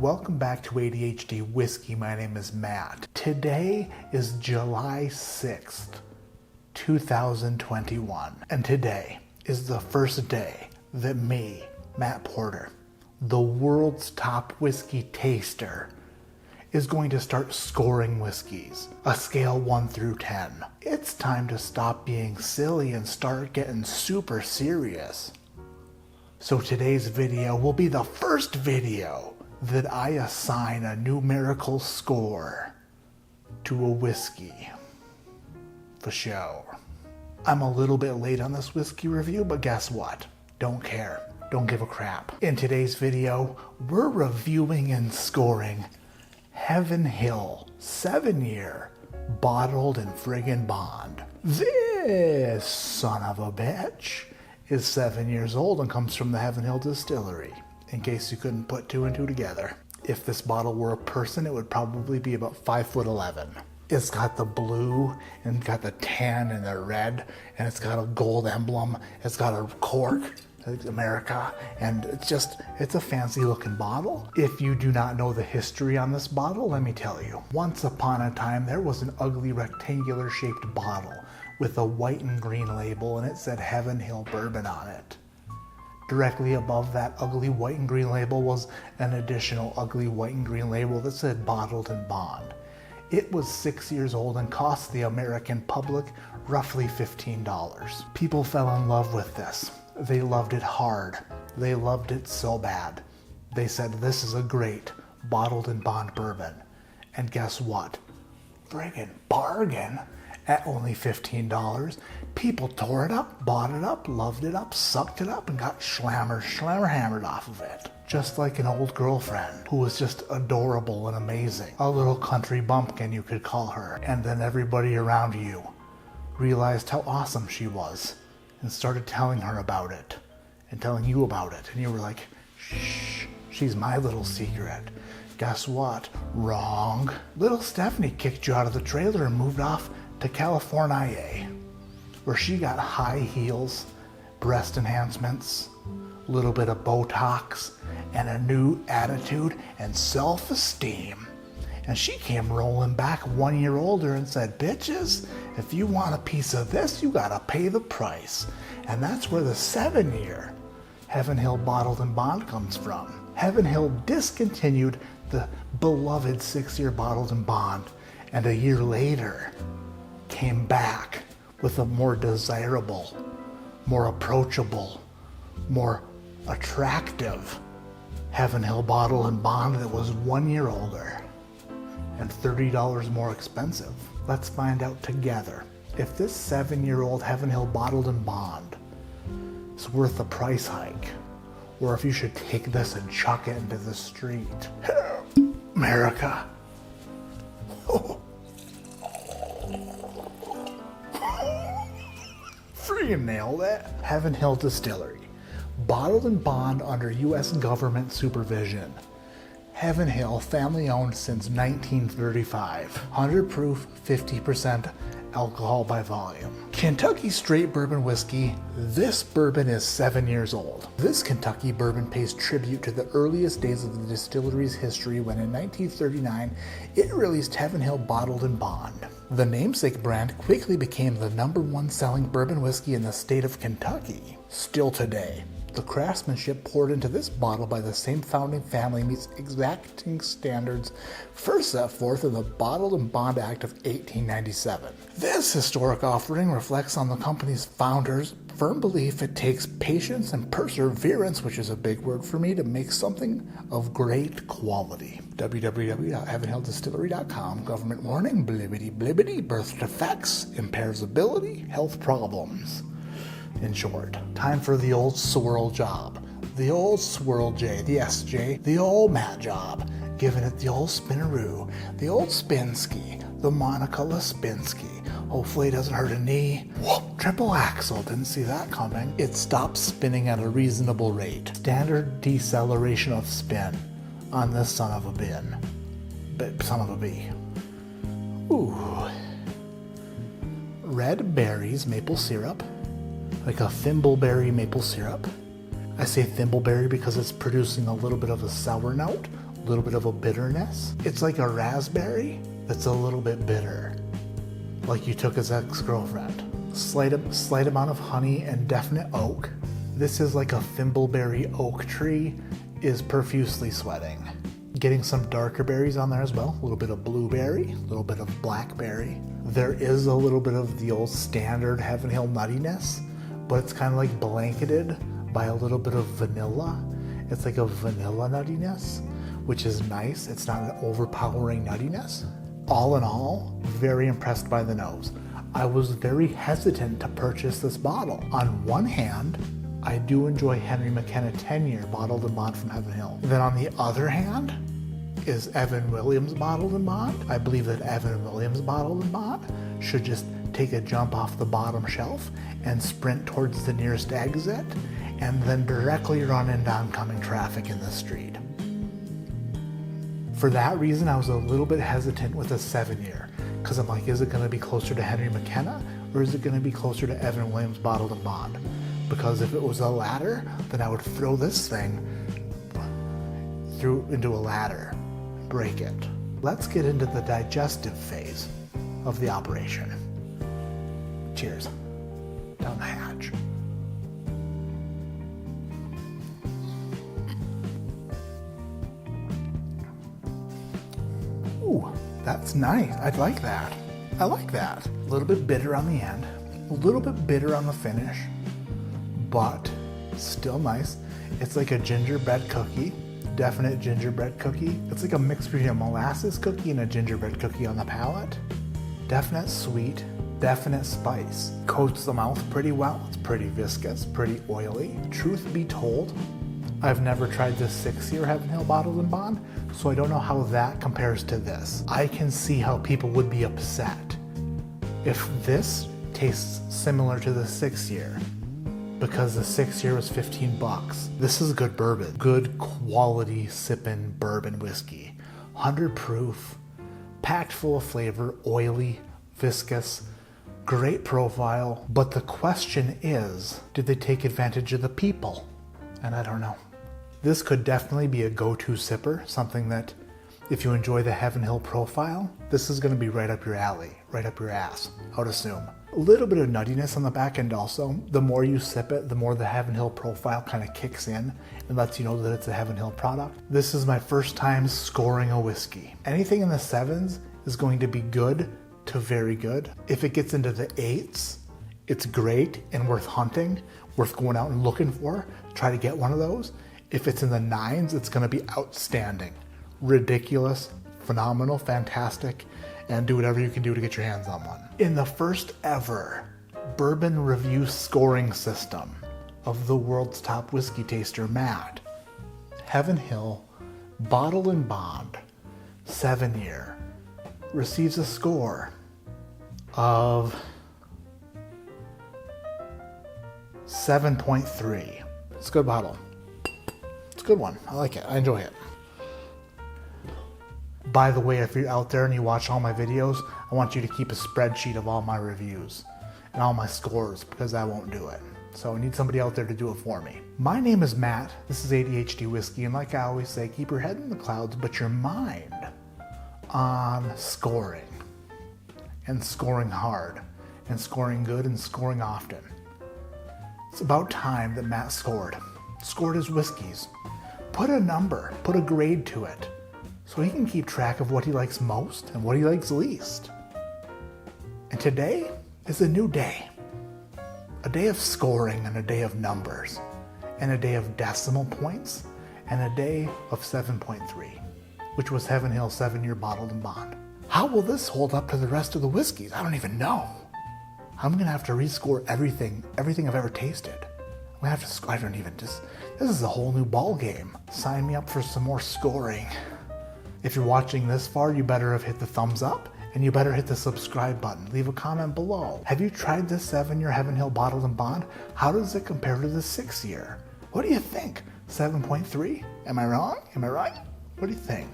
Welcome back to ADHD Whiskey. My name is Matt. Today is July 6th, 2021. And today is the first day that me, Matt Porter, the world's top whiskey taster, is going to start scoring whiskeys, a scale 1 through 10. It's time to stop being silly and start getting super serious. So today's video will be the first video that I assign a numerical score to a whiskey. For sure. I'm a little bit late on this whiskey review, but guess what? Don't care. Don't give a crap. In today's video, we're reviewing and scoring Heaven Hill 7-year bottled and friggin' bond. This son of a bitch is 7 years old and comes from the Heaven Hill distillery. In case you couldn't put two and two together. If this bottle were a person, it would probably be about 5'11". It's got the blue and got the tan and the red, and it's got a gold emblem. It's got a cork, America, and it's a fancy looking bottle. If you do not know the history on this bottle, let me tell you. Once upon a time, there was an ugly rectangular shaped bottle with a white and green label, and it said Heaven Hill Bourbon on it. Directly above that ugly white and green label was an additional ugly white and green label that said bottled and bond. It was 6 years old and cost the American public roughly $15. People fell in love with this. They loved it hard. They loved it so bad. They said, this is a great bottled and bond bourbon. And guess what? Friggin' bargain. At only $15, people tore it up, bought it up, loved it up, sucked it up, and got schlammer hammered off of it. Just like an old girlfriend who was just adorable and amazing. A little country bumpkin, you could call her. And then everybody around you realized how awesome she was and started telling her about it and telling you about it. And you were like, shh, she's my little secret. Guess what? Wrong. Little Stephanie kicked you out of the trailer and moved off to California, where she got high heels, breast enhancements, a little bit of Botox, and a new attitude and self-esteem. And she came rolling back 1 year older and said, bitches, if you want a piece of this, you gotta pay the price. And that's where the 7-year Heaven Hill bottled and bond comes from. Heaven Hill discontinued the beloved 6-year bottled and bond, and a year later came back with a more desirable, more approachable, more attractive Heaven Hill bottle and bond that was 1 year older and $30 more expensive. Let's find out together if this 7-year-old Heaven Hill bottled and bond is worth the price hike, or if you should take this and chuck it into the street. America. Freaking nailed it. Heaven Hill Distillery. Bottled and bond under U.S. government supervision. Heaven Hill, family owned since 1935. 100 proof, 50% alcohol by volume. Kentucky straight bourbon whiskey. This bourbon is 7 years old. This Kentucky bourbon pays tribute to the earliest days of the distillery's history when in 1939 it released Heaven Hill bottled and bond. The namesake brand quickly became the #1 selling bourbon whiskey in the state of Kentucky. Still today, the craftsmanship poured into this bottle by the same founding family meets exacting standards first set forth in the Bottled and Bond Act of 1897. This historic offering reflects on the company's founders' firm belief it takes patience and perseverance, which is a big word for me, to make something of great quality. www.heavenhilldistillery.com. Government warning, blibbity blibbity, birth defects, impairs ability, health problems. In short, time for the old swirl job, the old swirl J, the SJ, the old Matt job, giving it the old spinaroo, the old spinski, the Monica Lespinsky. Hopefully it doesn't hurt a knee. Whoop, triple axle, didn't see that coming. It stops spinning at a reasonable rate. Standard deceleration of spin on this son of a bin. Son of a bee. Ooh. Red berries, maple syrup. Like a thimbleberry maple syrup. I say thimbleberry because it's producing a little bit of a sour note, A little bit of a bitterness. It's like a raspberry that's a little bit bitter, like you took his ex-girlfriend. Slight amount of honey and definite oak. This is like a thimbleberry oak tree is profusely sweating. Getting some darker berries on there as well. A little bit of blueberry, a little bit of blackberry. There is a little bit of the old standard Heaven Hill nuttiness, but it's kind of like blanketed by a little bit of vanilla. It's like a vanilla nuttiness, which is nice. It's not an overpowering nuttiness. All in all, very impressed by the nose. I was very hesitant to purchase this bottle. On one hand, I do enjoy Henry McKenna 10-year bottled and bond from Heaven Hill. Then on the other hand is Evan Williams bottled and bond. I believe that Evan Williams bottled and bond should just take a jump off the bottom shelf and sprint towards the nearest exit and then directly run into oncoming traffic in the street. For that reason, I was a little bit hesitant with a 7-year, because I'm like, is it going to be closer to Henry McKenna or is it going to be closer to Evan Williams bottled and bond? Because if it was a ladder, then I would throw this thing into a ladder, break it. Let's get into the digestive phase of the operation. Cheers. Down the hatch. Ooh, that's nice. I'd like that. I like that. A little bit bitter on the end, a little bit bitter on the finish, but still nice. It's like a gingerbread cookie, definite gingerbread cookie. It's like a mix between a molasses cookie and a gingerbread cookie on the palate. Definite sweet, definite spice. Coats the mouth pretty well. It's pretty viscous, pretty oily. Truth be told, I've never tried this 6-year Heaven Hill bottled and bond, so I don't know how that compares to this. I can see how people would be upset if this tastes similar to the 6-year, because the 6-year was $15. This is good bourbon, good quality Sippin bourbon whiskey. 100 proof, packed full of flavor, oily, viscous, great profile. But the question is, did they take advantage of the people? And I don't know. This could definitely be a go-to sipper, something that if you enjoy the Heaven Hill profile, this is going to be right up your alley, right up your ass, I would assume. A little bit of nuttiness on the back end also. The more you sip it, the more the Heaven Hill profile kind of kicks in and lets you know that it's a Heaven Hill product. This is my first time scoring a whiskey. Anything in the 7s is going to be good to very good. If it gets into the 8s, it's great and worth hunting, worth going out and looking for. Try to get one of those. If it's in the 9s, it's going to be outstanding, ridiculous, phenomenal, fantastic, and do whatever you can do to get your hands on one. In the first ever bourbon review scoring system of the world's top whiskey taster, Matt, Heaven Hill bottled and bond 7-year receives a score of 7.3. It's a good bottle. It's a good one. I like it. I enjoy it. By the way, if you're out there and you watch all my videos, I want you to keep a spreadsheet of all my reviews and all my scores, because I won't do it. So I need somebody out there to do it for me. My name is Matt. This is ADHD Whiskey, and like I always say, keep your head in the clouds, but your mind on scoring. And scoring hard. And scoring good and scoring often. It's about time that Matt scored his whiskeys. Put a number, put a grade to it, so he can keep track of what he likes most and what he likes least. And today is a new day. A day of scoring and a day of numbers, and a day of decimal points, and a day of 7.3, which was Heaven Hill 7-year bottled and bond. How will this hold up to the rest of the whiskeys? I don't even know. I'm gonna have to rescore everything I've ever tasted. I'm gonna have to score. This is a whole new ball game. Sign me up for some more scoring. If you're watching this far, you better have hit the thumbs up and you better hit the subscribe button. Leave a comment below. Have you tried this 7-year Heaven Hill bottled and bond? How does it compare to the 6-year? What do you think? 7.3? Am I wrong? Am I right? What do you think?